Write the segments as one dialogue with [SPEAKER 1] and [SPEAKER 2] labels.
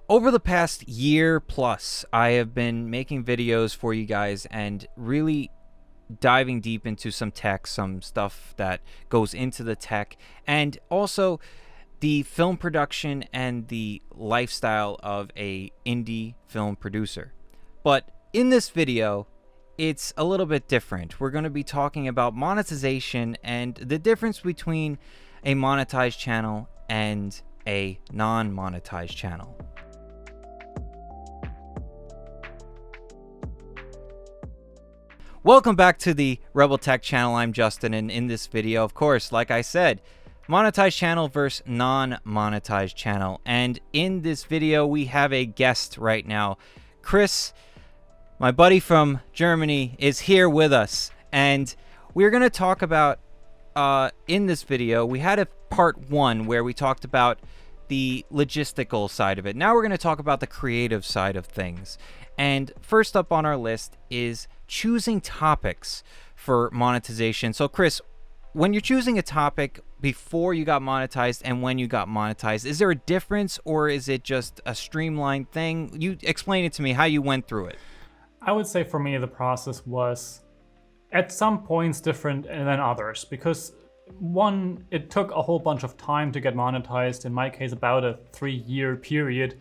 [SPEAKER 1] Over the past year plus, I have been making videos for you guys and really diving deep into some tech, some stuff that goes into the tech, and also the film production and the lifestyle of a indie film producer. But in this video, it's a little bit different. We're going to be talking about monetization and the difference between a monetized channel and a non-monetized channel. Welcome back to the Rebel Tech channel. I'm Justin, and in this video, of course, like I said, monetized channel versus non-monetized channel. And in this video, we have a guest right now. Chris, my buddy from Germany, is here with us, and we're going to talk about, in this video, we had a part one where we talked about the logistical side of it. Now we're going to talk about the creative side of things. And first up on our list is choosing topics for monetization. So Chris, when you're choosing a topic before you got monetized and when you got monetized, is there a difference or is it just a streamlined thing? You explain it to me how you went through it.
[SPEAKER 2] I would say for me the process was at some points different than others, because one, it took a whole bunch of time to get monetized, in my case about a 3-year period,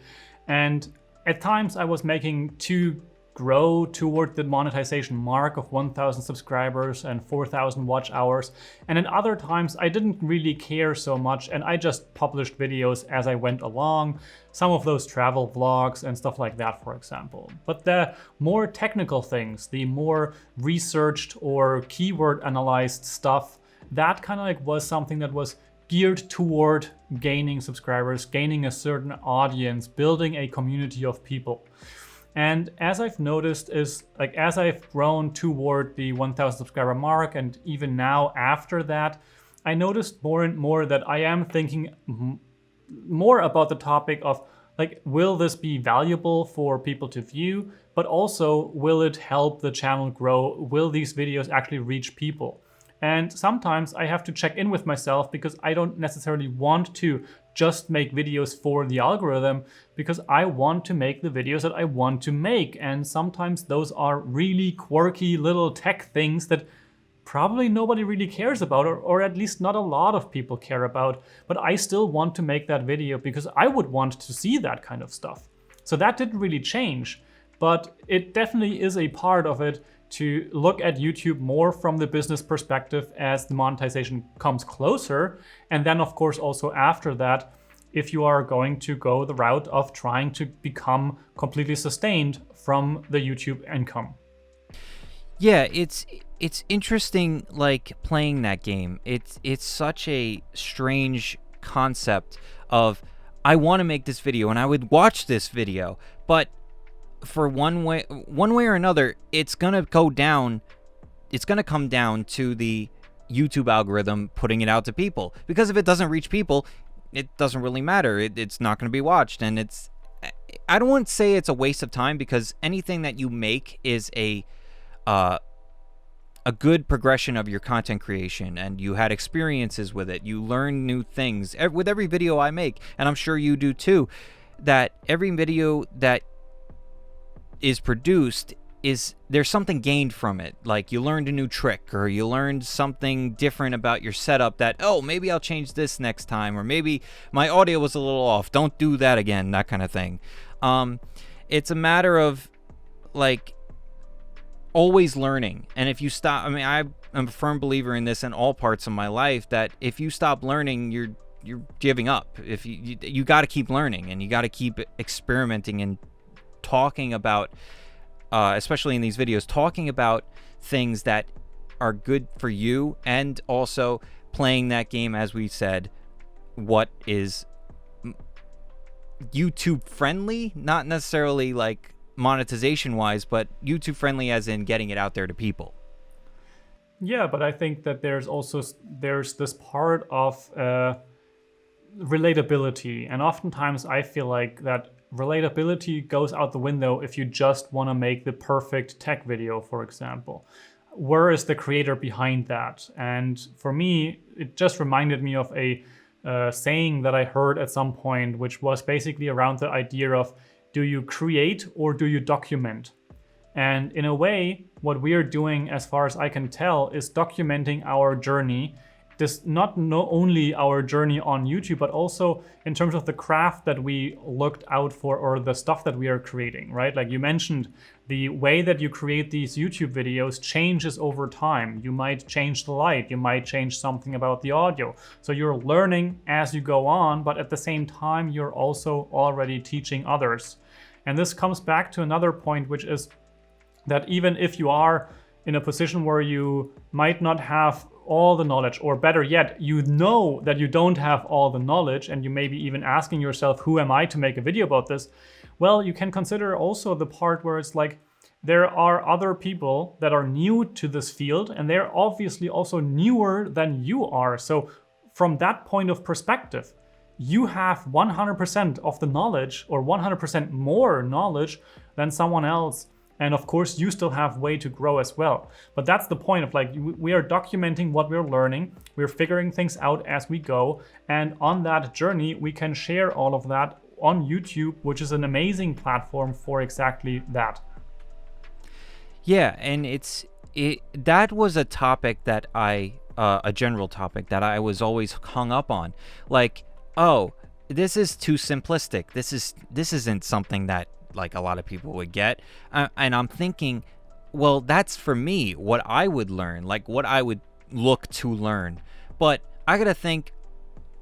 [SPEAKER 2] and at times I was making to grow toward the monetization mark of 1,000 subscribers and 4,000 watch hours, and at other times I didn't really care so much and I just published videos as I went along, some of those travel vlogs and stuff like that, for example. But the more technical things, the more researched or keyword analyzed stuff, that kind of like was something that was geared toward gaining subscribers, gaining a certain audience, building a community of people. And as I've noticed is, like, as I've grown toward the 1,000 subscriber mark, and even now after that, I noticed more and more that I am thinking more about the topic of, like, will this be valuable for people to view, but also will it help the channel grow? Will these videos actually reach people? And sometimes I have to check in with myself because I don't necessarily want to just make videos for the algorithm, because I want to make the videos that I want to make. And sometimes those are really quirky little tech things that probably nobody really cares about, or at least not a lot of people care about. But I still want to make that video because I would want to see that kind of stuff. So that didn't really change, but it definitely is a part of it to look at YouTube more from the business perspective as the monetization comes closer. And then of course also after that, if you are going to go the route of trying to become completely sustained from the YouTube income.
[SPEAKER 1] Yeah, it's interesting, like, playing that game. It's such a strange concept of, I want to make this video and I would watch this video, but for one way or another, it's gonna go down. It's gonna come down to the YouTube algorithm putting it out to people, because if it doesn't reach people, it doesn't really matter. It's not gonna be watched, and I don't want to say it's a waste of time, because anything that you make is a good progression of your content creation, and you had experiences with it. You learn new things with every video I make, and I'm sure you do too. That every video that is produced, there's something gained from it. Like, you learned a new trick, or you learned something different about your setup that, oh, maybe I'll change this next time, or maybe my audio was a little off, don't do that again, that kind of thing. It's a matter of, like, always learning. And if you stop, I mean, I'm a firm believer in this in all parts of my life, that if you stop learning, you're giving up. If you got to keep learning, and you got to keep experimenting and talking about, especially in these videos, talking about things that are good for you, and also playing that game, as we said, what is YouTube friendly, not necessarily like monetization wise, but YouTube friendly as in getting it out there to people.
[SPEAKER 2] Yeah, but I think that there's this part of relatability, and oftentimes I feel like that relatability goes out the window if you just want to make the perfect tech video, for example. Where is the creator behind that? And for me, it just reminded me of a saying that I heard at some point, which was basically around the idea of, do you create or do you document? And in a way, what we are doing, as far as I can tell, is documenting our journey. This not only our journey on YouTube, but also in terms of the craft that we looked out for, or the stuff that we are creating, right? Like you mentioned, the way that you create these YouTube videos changes over time. You might change the light, you might change something about the audio. So you're learning as you go on, but at the same time, you're also already teaching others. And this comes back to another point, which is that even if you are in a position where you might not have all the knowledge, or better yet, you know that you don't have all the knowledge, and you may be even asking yourself, who am I to make a video about this? Well, you can consider also the part where it's like, there are other people that are new to this field, and they're obviously also newer than you are. So from that point of perspective, you have 100% of the knowledge, or 100% more knowledge than someone else. And of course, you still have way to grow as well. But that's the point of, like, we are documenting what we're learning. We're figuring things out as we go. And on that journey, we can share all of that on YouTube, which is an amazing platform for exactly that.
[SPEAKER 1] Yeah, and that was a topic that a general topic that I was always hung up on. Like, oh, this is too simplistic. This isn't something that like a lot of people would get. And I'm thinking, well, that's for me, what I would learn, like what I would look to learn. But I gotta think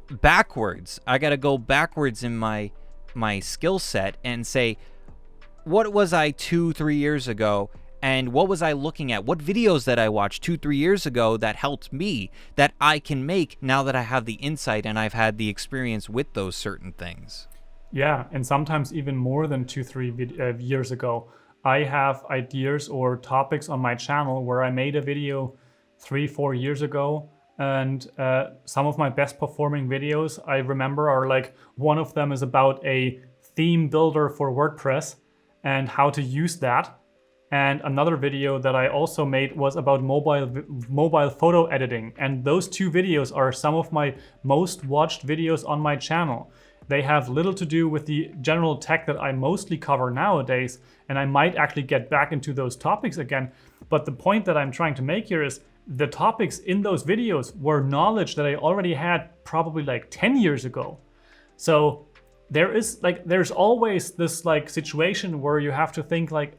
[SPEAKER 1] backwards. I gotta go backwards in my skill set and say, what was I 2-3 years ago? And what was I looking at? What videos that I watched 2-3 years ago that helped me, that I can make now that I have the insight and I've had the experience with those certain things?
[SPEAKER 2] Yeah, and sometimes even more than 2-3 years ago. I have ideas or topics on my channel where I made a video 3-4 years ago, and some of my best performing videos I remember are like, one of them is about a theme builder for WordPress and how to use that. And another video that I also made was about mobile photo editing. And those two videos are some of my most watched videos on my channel. They have little to do with the general tech that I mostly cover nowadays, and I might actually get back into those topics again. But the point that I'm trying to make here is the topics in those videos were knowledge that I already had probably like 10 years ago. So there's always this like situation where you have to think like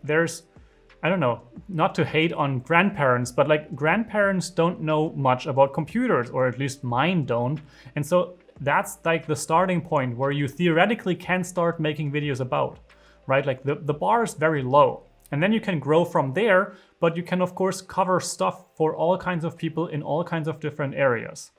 [SPEAKER 2] I don't know, not to hate on grandparents, but like grandparents don't know much about computers, or at least mine don't. And so that's like the starting point where you theoretically can start making videos about, right? Like the bar is very low, and then you can grow from there, but you can of course cover stuff for all kinds of people in all kinds of different areas.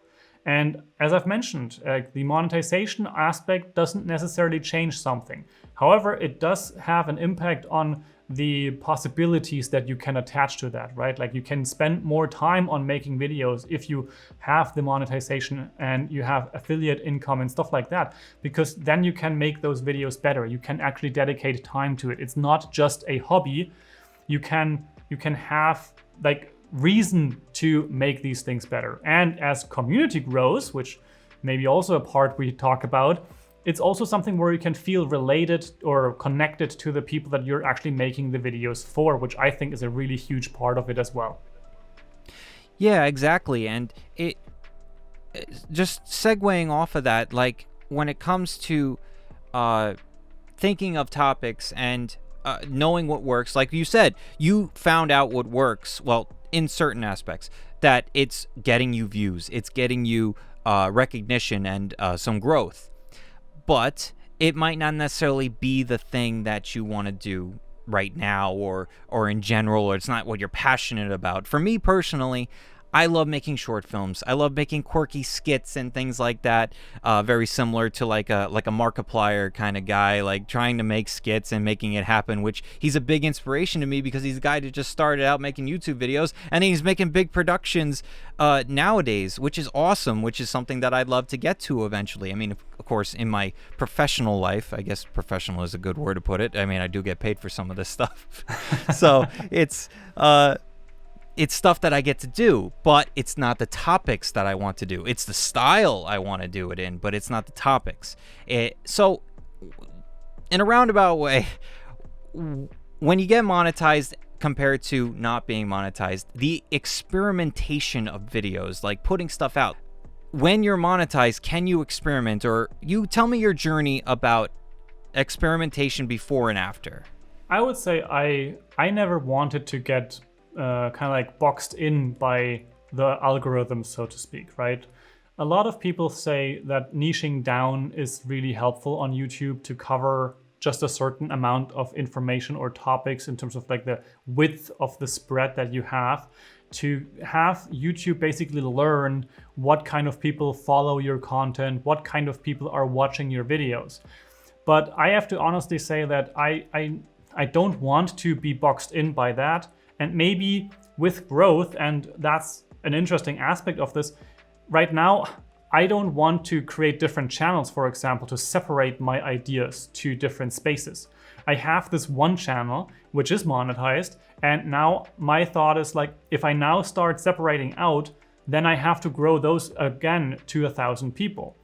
[SPEAKER 2] And as I've mentioned, the monetization aspect doesn't necessarily change something. However, it does have an impact on the possibilities that you can attach to that, right? Like you can spend more time on making videos if you have the monetization and you have affiliate income and stuff like that, because then you can make those videos better. You can actually dedicate time to it. It's not just a hobby. You can have like reason to make these things better. And as community grows, which maybe also a part we talk about, it's also something where you can feel related or connected to the people that you're actually making the videos for, which I think is a really huge part of it as well.
[SPEAKER 1] Yeah, exactly. And it just segueing off of that, like when it comes to thinking of topics and knowing what works, like you said, you found out what works, well, in certain aspects, that it's getting you views, it's getting you recognition and some growth. But it might not necessarily be the thing that you want to do right now or in general, or it's not what you're passionate about. For me personally, I love making short films. I love making quirky skits and things like that. Very similar to like a Markiplier kind of guy, like trying to make skits and making it happen, which he's a big inspiration to me because he's a guy that just started out making YouTube videos and he's making big productions nowadays, which is awesome, which is something that I'd love to get to eventually. I mean, of course, in my professional life, I guess professional is a good word to put it. I mean, I do get paid for some of this stuff. So it's... it's stuff that I get to do, but it's not the topics that I want to do. It's the style I want to do it in, but it's not the topics. So in a roundabout way, when you get monetized compared to not being monetized, the experimentation of videos, like putting stuff out, when you're monetized, can you experiment? Or you tell me your journey about experimentation before and after.
[SPEAKER 2] I would say I never wanted to get kind of like boxed in by the algorithm, so to speak, right? A lot of people say that niching down is really helpful on YouTube to cover just a certain amount of information or topics in terms of like the width of the spread that you have, to have YouTube basically learn what kind of people follow your content, what kind of people are watching your videos. But I have to honestly say that I don't want to be boxed in by that. And maybe with growth, and that's an interesting aspect of this, right now, I don't want to create different channels, for example, to separate my ideas to different spaces. I have this one channel, which is monetized, and now my thought is like, if I now start separating out, then I have to grow those again to 1,000 people.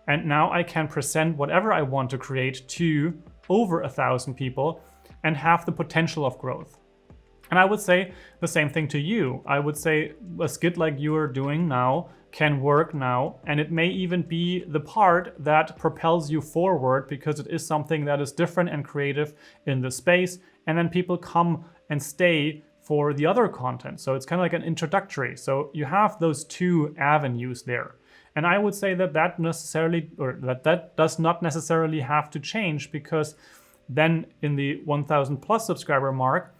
[SPEAKER 2] And now I can present whatever I want to create to over 1,000 people and have the potential of growth. And I would say the same thing to you. I would say a skit like you are doing now can work now, and it may even be the part that propels you forward because it is something that is different and creative in the space, and then people come and stay for the other content. So it's kind of like an introductory. So you have those two avenues there. And I would say that that does not necessarily have to change, because then in the 1,000 plus subscriber mark,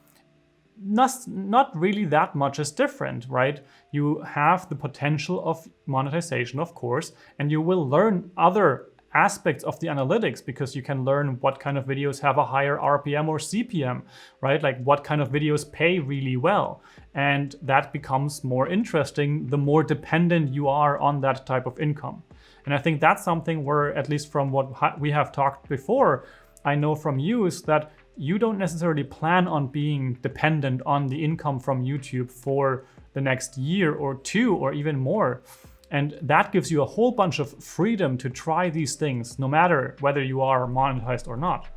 [SPEAKER 2] not really that much is different, right? You have the potential of monetization, of course, and you will learn other aspects of the analytics, because you can learn what kind of videos have a higher RPM or CPM, right? Like what kind of videos pay really well. And that becomes more interesting the more dependent you are on that type of income. And I think that's something where, at least from what we have talked before, I know from you is that you don't necessarily plan on being dependent on the income from YouTube for the next year or two or even more. And that gives you a whole bunch of freedom to try these things, no matter whether you are monetized or not.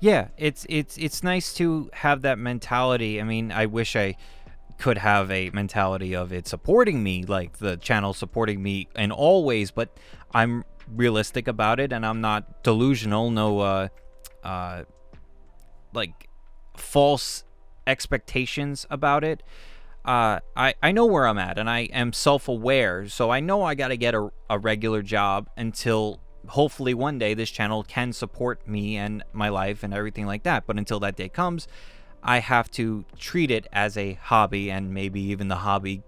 [SPEAKER 1] Yeah, it's nice to have that mentality. I mean, I wish I could have a mentality of it supporting me, like the channel supporting me in all ways, but I'm realistic about it and I'm not delusional. No, like false expectations about it. I know where I'm at, and I am self-aware, so I know I got to get a regular job until hopefully one day this channel can support me and my life and everything like that. But until that day comes, I have to treat it as a hobby, and maybe even the hobby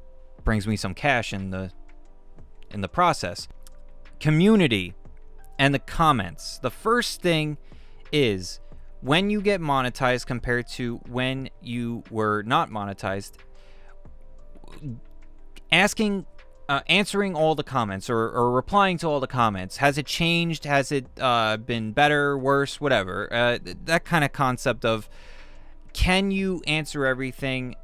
[SPEAKER 1] brings me some cash in the process. Community and the comments. The first thing is, when you get monetized compared to when you were not monetized, answering all the comments or replying to all the comments, has it changed? Has it been better, worse, whatever? That kind of concept of, can you answer everything?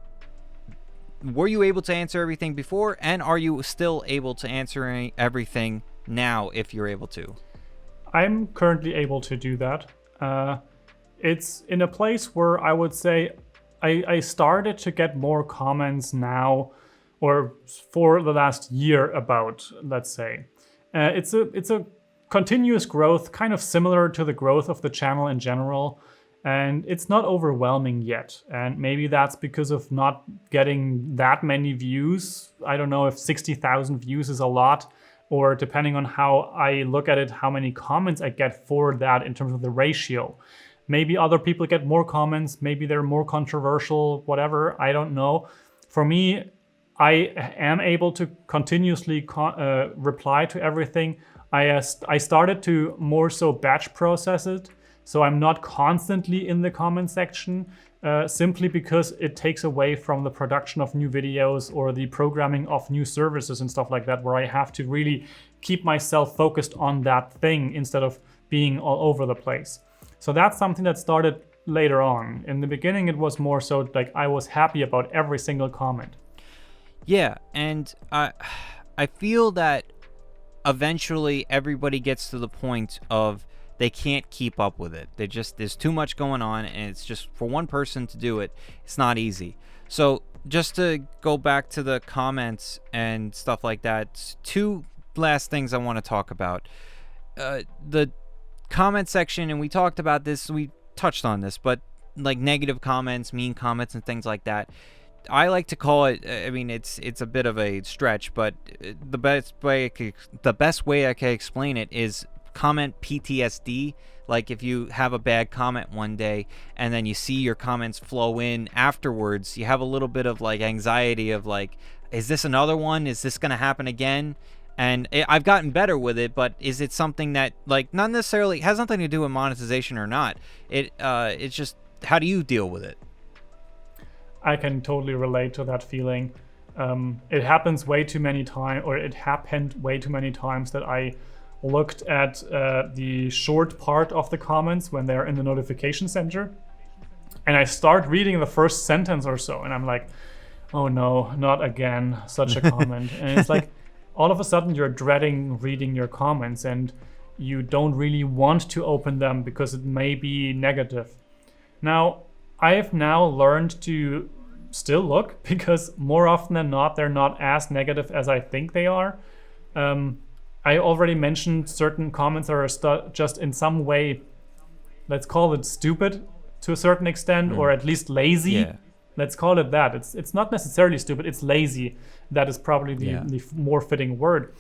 [SPEAKER 1] Were you able to answer everything before, and are you still able to answer everything now if you're able to?
[SPEAKER 2] I'm currently able to do that. It's in a place where I would say I started to get more comments now, or for the last year about, let's say. It's a continuous growth, kind of similar to the growth of the channel in general, and it's not overwhelming yet. And maybe that's because of not getting that many views. I don't know if 60,000 views is a lot, or depending on how I look at it, how many comments I get for that in terms of the ratio. Maybe other people get more comments, maybe they're more controversial, whatever, I don't know. For me, I am able to continuously reply to everything. I started to more so batch process it, so I'm not constantly in the comment section, simply because it takes away from the production of new videos or the programming of new services and stuff like that, where I have to really keep myself focused on that thing instead of being all over the place. So that's something that started later on. In the beginning, it was more so like I was happy about every single comment.
[SPEAKER 1] Yeah, and I feel that eventually everybody gets to the point of they can't keep up with it. There's too much going on, and it's just for one person to do it, it's not easy. So just to go back to the comments and stuff like that, two last things I want to talk about. The comment section, and we talked about this, we touched on this, but like negative comments, mean comments, and things like that. I like to call it, I mean, it's a bit of a stretch, but the best way I can explain it is comment PTSD. Like if you have a bad comment one day and then you see your comments flow in afterwards, you have a little bit of like anxiety of like, is this another one? Is this going to happen again? And I've gotten better with it, but is it something that like not necessarily has nothing to do with monetization or not? It's just, how do you deal with it?
[SPEAKER 2] I can totally relate to that feeling. It happens way too many times, or it happened way too many times that I looked at the short part of the comments when they're in the notification center, and I start reading the first sentence or so, and I'm like, oh no, not again, such a comment. And it's like, all of a sudden you're dreading reading your comments, and you don't really want to open them because it may be negative. Now, I have now learned to still look, because more often than not, they're not as negative as I think they are. I already mentioned certain comments that are just in some way, let's call it stupid to a certain extent, or at least lazy.
[SPEAKER 1] Yeah.
[SPEAKER 2] Let's call it that. It's not necessarily stupid, it's lazy. That is probably the more fitting word.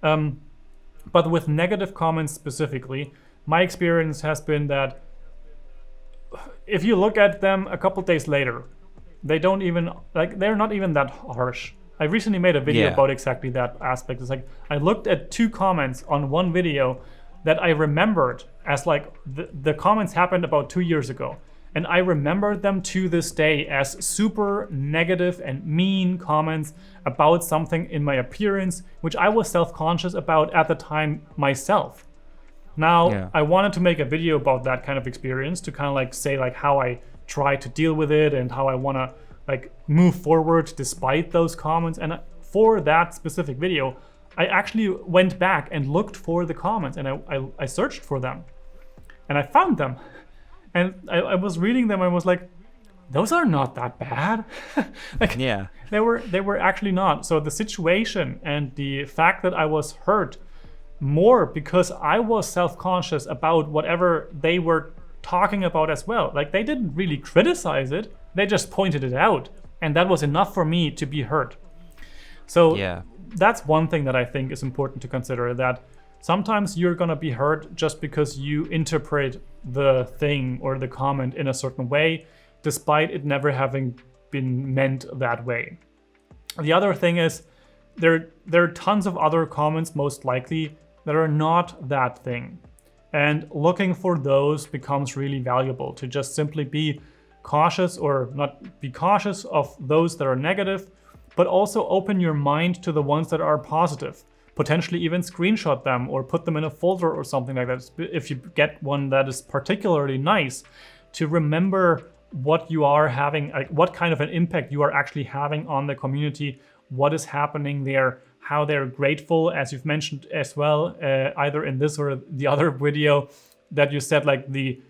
[SPEAKER 2] But with negative comments specifically, my experience has been that if you look at them a couple days later, they're not even that harsh. I recently made a video about exactly that aspect. It's like I looked at two comments on one video that I remembered as like the comments happened about 2 years ago. And I remembered them to this day as super negative and mean comments about something in my appearance, which I was self-conscious about at the time myself. Now, I wanted to make a video about that kind of experience to kind of like say like how I try to deal with it and how I want to like move forward despite those comments. And for that specific video, I actually went back and looked for the comments, and I searched for them, and I found them. And I was reading them, and I was like, those are not that bad. They were actually not. So the situation and the fact that I was hurt more because I was self-conscious about whatever they were talking about as well. Like they didn't really criticize it, they just pointed it out, and that was enough for me to be hurt. So that's one thing that I think is important to consider, that sometimes you're gonna be hurt just because you interpret the thing or the comment in a certain way, despite it never having been meant that way. The other thing is, there are tons of other comments, most likely, that are not that thing. And looking for those becomes really valuable, to just simply be cautious, or not be cautious of those that are negative, but also open your mind to the ones that are positive. Potentially even screenshot them or put them in a folder or something like that. If you get one that is particularly nice, to remember what you are having, like what kind of an impact you are actually having on the community, what is happening there, how they're grateful, as you've mentioned as well, either in this or the other video, that you said like the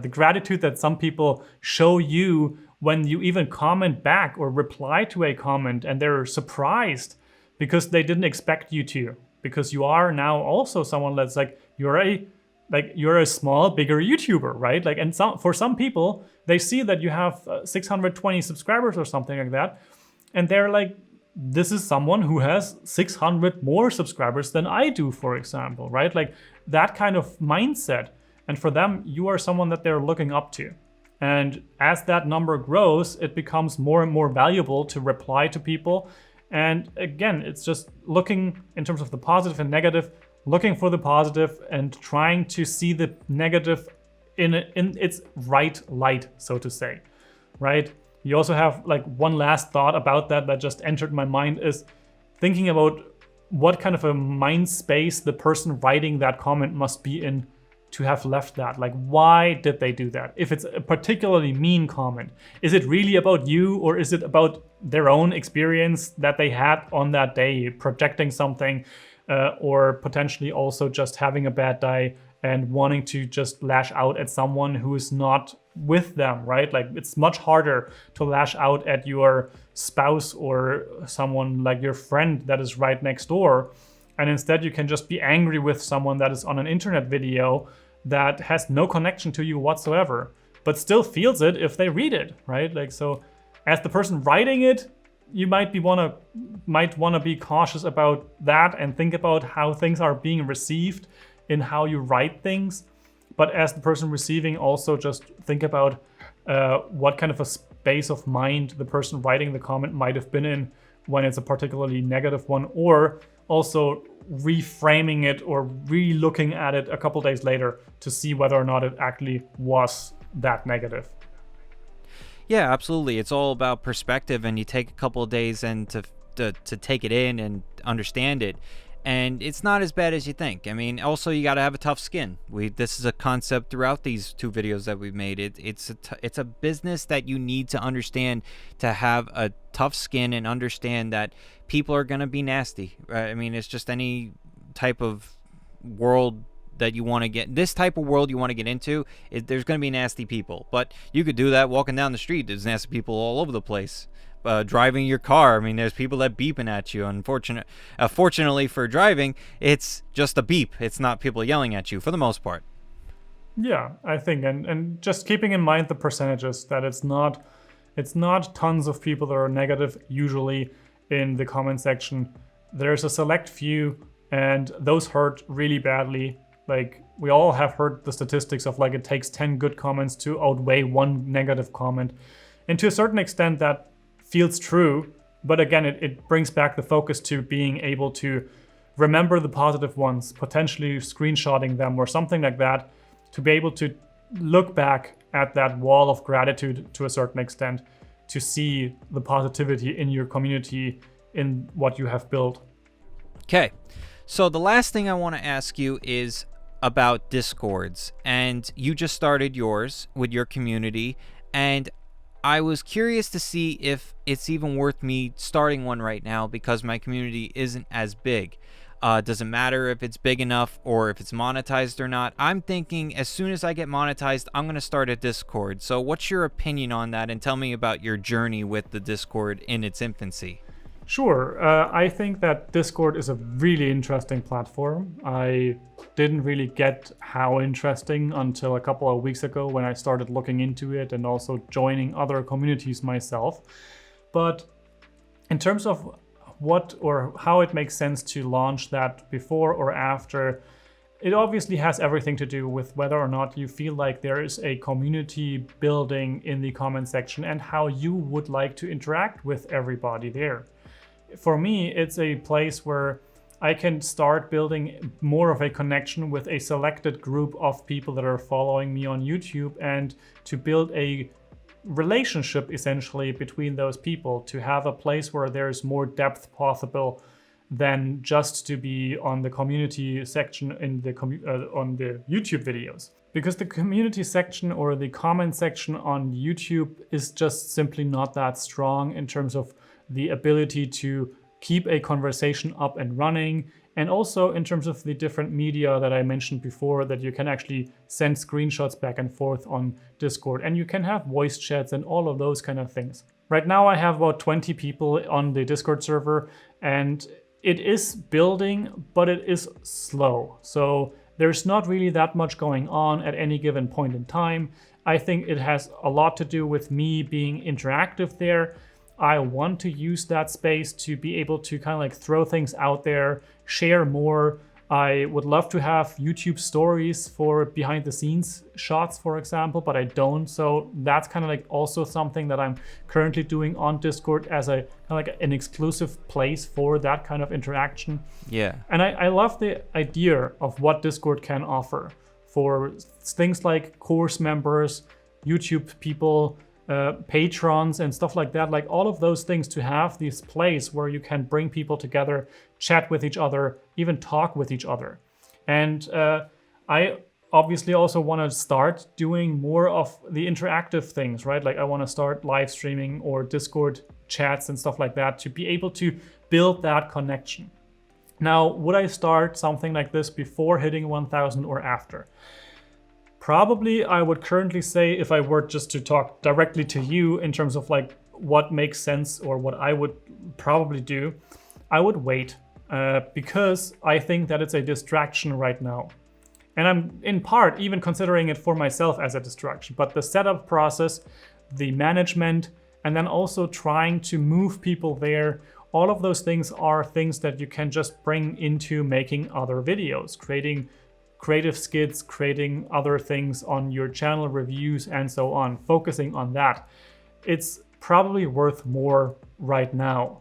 [SPEAKER 2] gratitude that some people show you when you even comment back or reply to a comment, and they're surprised because they didn't expect you to, because you are now also someone that's like, you're a small, bigger YouTuber, right? Like, and for some people, they see that you have 620 subscribers or something like that, and they're like, this is someone who has 600 more subscribers than I do, for example, right? Like that kind of mindset. And for them, you are someone that they're looking up to. And as that number grows, it becomes more and more valuable to reply to people. And again, it's just looking in terms of the positive and negative, looking for the positive and trying to see the negative in its right light, so to say, right? You also have like one last thought about that just entered my mind, is thinking about what kind of a mind space the person writing that comment must be in to have left that? Like, why did they do that? If it's a particularly mean comment, is it really about you, or is it about their own experience that they had on that day, projecting something, or potentially also just having a bad day and wanting to just lash out at someone who is not with them, right? Like, it's much harder to lash out at your spouse or someone like your friend that is right next door. And instead you can just be angry with someone that is on an internet video that has no connection to you whatsoever, but still feels it if they read it, right? Like, so as the person writing it, you might want to be cautious about that and think about how things are being received in how you write things. But as the person receiving, also just think about what kind of a space of mind the person writing the comment might have been in when it's a particularly negative one, or also reframing it or re-looking at it a couple days later to see whether or not it actually was that negative.
[SPEAKER 1] Yeah, absolutely. It's all about perspective, and you take a couple of days and to take it in and understand it. And it's not as bad as you think. I mean, also you got to have a tough skin. This is a concept throughout these 2 videos that we've made. It's a business that you need to understand, to have a tough skin and understand that people are going to be nasty. Right? I mean, it's just any type of world that you want to get, this type of world you want to get into, there's going to be nasty people. But you could do that walking down the street. There's nasty people all over the place. Driving your car, I mean, there's people that beeping at you. Fortunately for driving, it's just a beep. It's not people yelling at you for the most part.
[SPEAKER 2] Yeah, I think, and just keeping in mind the percentages, that it's not tons of people that are negative usually in the comment section. There's a select few, and those hurt really badly. Like, we all have heard the statistics of, like, it takes 10 good comments to outweigh 1 negative comment. And to a certain extent that feels true, but again, it brings back the focus to being able to remember the positive ones, potentially screenshotting them or something like that, to be able to look back at that wall of gratitude to a certain extent, to see the positivity in your community, in what you have built.
[SPEAKER 1] Okay, so the last thing I want to ask you is about Discords, and you just started yours with your community, and I was curious to see if it's even worth me starting one right now, because my community isn't as big. Doesn't matter if it's big enough or if it's monetized or not. I'm thinking as soon as I get monetized, I'm going to start a Discord. So what's your opinion on that? And tell me about your journey with the Discord in its infancy.
[SPEAKER 2] Sure. I think that Discord is a really interesting platform. I didn't really get how interesting until a couple of weeks ago, when I started looking into it and also joining other communities myself. But in terms of what or how it makes sense to launch that before or after, it obviously has everything to do with whether or not you feel like there is a community building in the comment section and how you would like to interact with everybody there. For me, it's a place where I can start building more of a connection with a selected group of people that are following me on YouTube, and to build a relationship essentially between those people, to have a place where there's more depth possible than just to be on the community section in the on the YouTube videos. Because the community section or the comment section on YouTube is just simply not that strong in terms of the ability to keep a conversation up and running, and also in terms of the different media that I mentioned before, that you can actually send screenshots back and forth on Discord, and you can have voice chats and all of those kind of things. Right now I have about 20 people on the Discord server, and it is building, but it is slow. So there's not really that much going on at any given point in time. I think it has a lot to do with me being interactive there. I want to use that space to be able to kind of like throw things out there, share more. I would love to have YouTube stories for behind the scenes shots, for example, but I don't. So that's kind of like also something that I'm currently doing on Discord as a kind of like an exclusive place for that kind of interaction.
[SPEAKER 1] Yeah.
[SPEAKER 2] And I love the idea of what Discord can offer for things like course members, YouTube people, patrons and stuff like that, like all of those things, to have this place where you can bring people together, chat with each other, even talk with each other. And I obviously also want to start doing more of the interactive things, right? Like I want to start live streaming or Discord chats and stuff like that to be able to build that connection. Now, would I start something like this before hitting 1,000 or after? Probably I would currently say, if I were just to talk directly to you in terms of like what makes sense or what I would probably do, I would wait because I think that it's a distraction right now. And I'm in part even considering it for myself as a distraction, but the setup process, the management, and then also trying to move people there, all of those things are things that you can just bring into making other videos, creating creative skits, creating other things on your channel, reviews, and so on, focusing on that. It's probably worth more right now.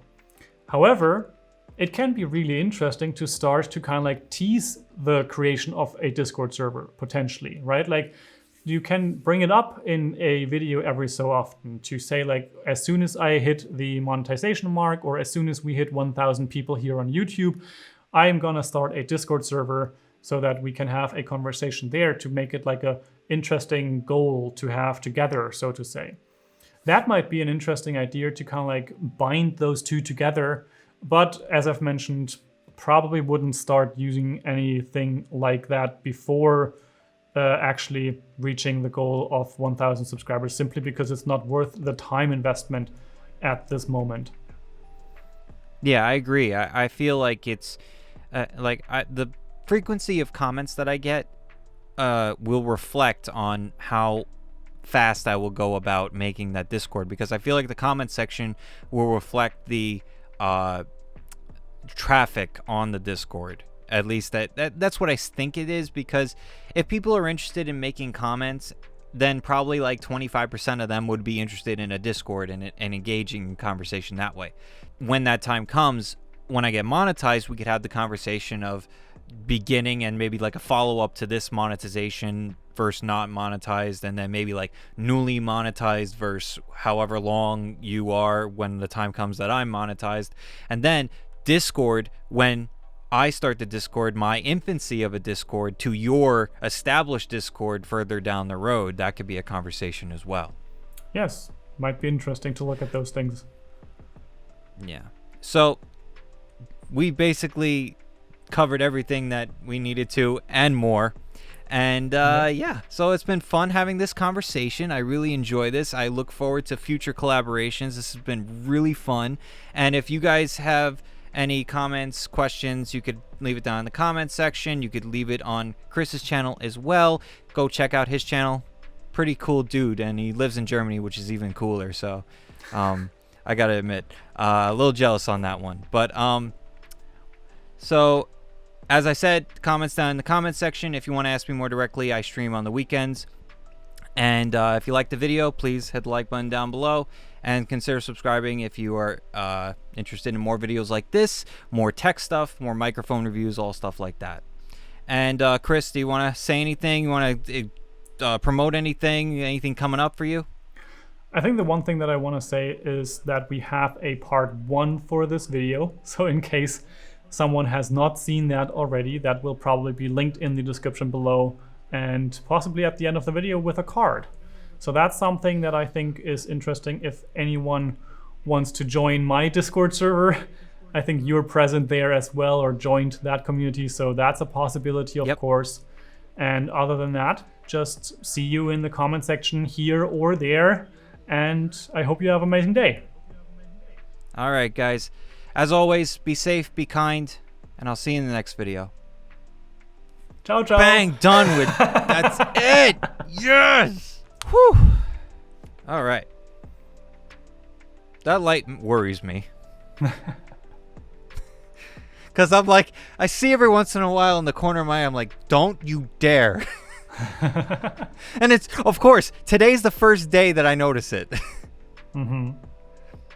[SPEAKER 2] However, it can be really interesting to start to kind of like tease the creation of a Discord server potentially, right? Like you can bring it up in a video every so often to say like, as soon as I hit the monetization mark or as soon as we hit 1,000 people here on YouTube, I am gonna start a Discord server so that we can have a conversation there to make it like a interesting goal to have together, so to say. That might be an interesting idea to kind of like bind those two together. But as I've mentioned, probably wouldn't start using anything like that before actually reaching the goal of 1,000 subscribers, simply because it's not worth the time investment at this moment.
[SPEAKER 1] Yeah, I agree. I feel like it's the frequency of comments that I get will reflect on how fast I will go about making that Discord, because I feel like the comment section will reflect the traffic on the Discord. At least that's what I think it is, because if people are interested in making comments, then probably like 25% of them would be interested in a Discord and engaging in conversation that way. When that time comes, when I get monetized, we could have the conversation of beginning and maybe like a follow-up to this monetization versus not monetized, and then maybe like newly monetized versus however long you are when the time comes that I'm monetized. And then Discord, when I start the Discord, my infancy of a Discord to your established Discord further down the road, that could be a conversation as well.
[SPEAKER 2] Yes, might be interesting to look at those things.
[SPEAKER 1] Yeah. So we basically covered everything that we needed to and more. And yeah, so it's been fun having this conversation. I really enjoy this. I look forward to future collaborations. This has been really fun. And if you guys have any comments, questions, you could leave it down in the comments section. You could leave it on Chris's channel as well. Go check out his channel. Pretty cool dude, and he lives in Germany, which is even cooler. So I gotta admit, a little jealous on that one. But so as I said, comments down in the comments section. If you want to ask me more directly, I stream on the weekends. And if you like the video, please hit the like button down below and consider subscribing if you are interested in more videos like this, more tech stuff, more microphone reviews, all stuff like that. And Chris, do you want to say anything? You want to promote anything? Anything coming up for you?
[SPEAKER 2] I think the one thing that I want to say is that we have a part 1 for this video. So in case someone has not seen that already, that will probably be linked in the description below and possibly at the end of the video with a card. So that's something that I think is interesting if anyone wants to join my Discord server. I think you're present there as well or joined that community, so that's a possibility, of course. And other than that, just see you in the comment section here or there, and I hope you have an amazing day.
[SPEAKER 1] All right, guys. As always, be safe, be kind, and I'll see you in the next video.
[SPEAKER 2] Ciao, ciao.
[SPEAKER 1] Bang, done with. That's it. Yes. Whew. All right. That light worries me. Because I'm like, I see every once in a while in the corner of my eye, I'm like, don't you dare. And it's, of course, today's the first day that I notice it.
[SPEAKER 2] Mm-hmm.